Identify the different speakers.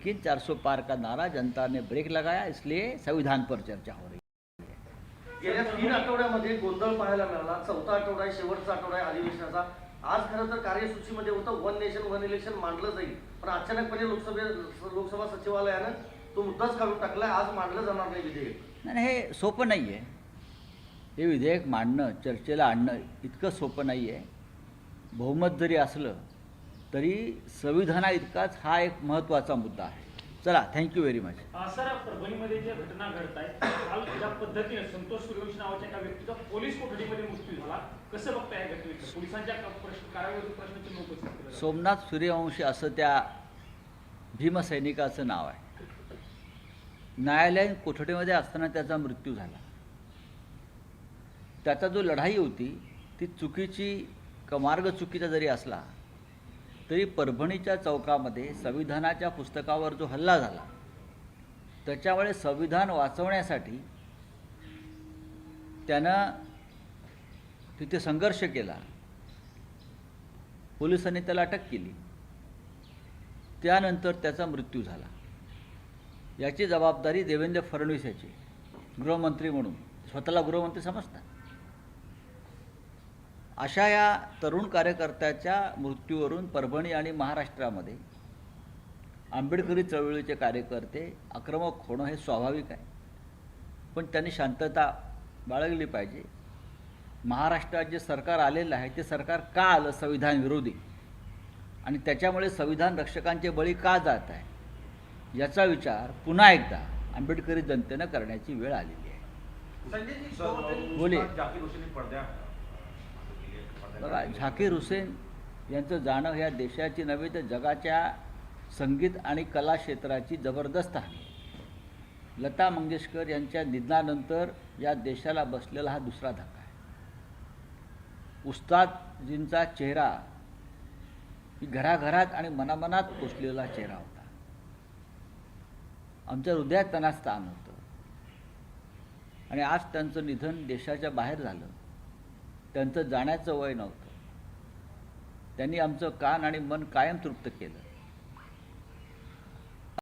Speaker 1: लेकिन 400 पार का नारा जनता ने ब्रेक लगाया, इसलिए संविधान पर चर्चा हो रही है।
Speaker 2: गेल्या 3 आठवड्यामध्ये गोंधळ पाहायला मिळाला। चौथा आठवडा आहे, शेवटचा आठवडा आहे अधिवेशनाचा। आज खरं तर कार्यसूचीमध्ये होतं वन नेशन वन इलेक्शन मांडलं जाईल, पण अचानकपणे लोकसभा सचिवालयानं तो मुद्दाच काढून टाकलाय। आज मांडलं जाणार नाही विधेयक।
Speaker 1: नाही, हे सोपं नाही आहे। हे विधेयक मांडणं, चर्चेला आणणं इतकं सोपं नाही आहे। बहुमत जरी असलं तरी संविधाना इतकाच हा एक महत्त्वाचा मुद्दा आहे। चला, थँक्यू व्हेरी मच।
Speaker 3: सर, परभणीमध्ये ज्या घटना घडत आहेत, काल ज्या पद्धतीने संतोष सूर्यवंशी नावाच्या एका व्यक्तीचा पोलीस कोठडीमध्ये मृत्यू झाला, कसं बघताय या घटनेचं? पोलिसांच्या कारवाईवरून प्रश्नचिन्ह उपस्थित केलं।
Speaker 1: सोमनाथ सूर्यवंशी असं त्या भीमसैनिकाचं नाव आहे। न्यायालयीन कोठडीमध्ये असताना त्याचा मृत्यू झाला। त्याचा जो लढाई होती ती चुकीची मार्ग चुकीचा जरी असला तरी परभणीच्या चौकामध्ये संविधानाच्या पुस्तकावर जो हल्ला झाला त्याच्यामुळे संविधान वाचवण्यासाठी त्यानं तिथे संघर्ष केला। पोलिसांनी त्याला अटक केली, त्यानंतर त्याचा मृत्यू झाला। याची जबाबदारी देवेंद्र फडणवीस याची, गृहमंत्री म्हणून स्वतःला गृहमंत्री समजतात। अशा या तरुण कार्यकर्त्याच्या मृत्यूवरून परभणी आणि महाराष्ट्रामध्ये आंबेडकरी चळवळीचे कार्यकर्ते आक्रमक होणं हे स्वाभाविक आहे, पण त्यांनी शांतता बाळगली पाहिजे। महाराष्ट्रात जे सरकार आलेलं आहे ते सरकार का आलं? संविधान विरोधी, आणि त्याच्यामुळे संविधान रक्षकांचे बळी का जात आहे याचा विचार पुन्हा एकदा आंबेडकरी जनतेनं करण्याची वेळ आलेली आहे। बोलिये। बघा, झाकीर हुसेन यांचं जाणं ह्या देशाची नव्हे तर जगाच्या संगीत आणि कला क्षेत्राची जबरदस्त हानी आहे। लता मंगेशकर यांच्या निधनानंतर या देशाला बसलेला हा दुसरा धक्का आहे। उस्तादजींचा चेहरा ही घराघरात आणि मनामनात पोचलेला चेहरा होता। आमच्या हृदयात त्यांना स्थान होतं, आणि आज त्यांचं निधन देशाच्या बाहेर झालं। त्यांचं जाण्याचं वय नव्हतं। त्यांनी आमचं कान आणि मन कायम तृप्त केलं।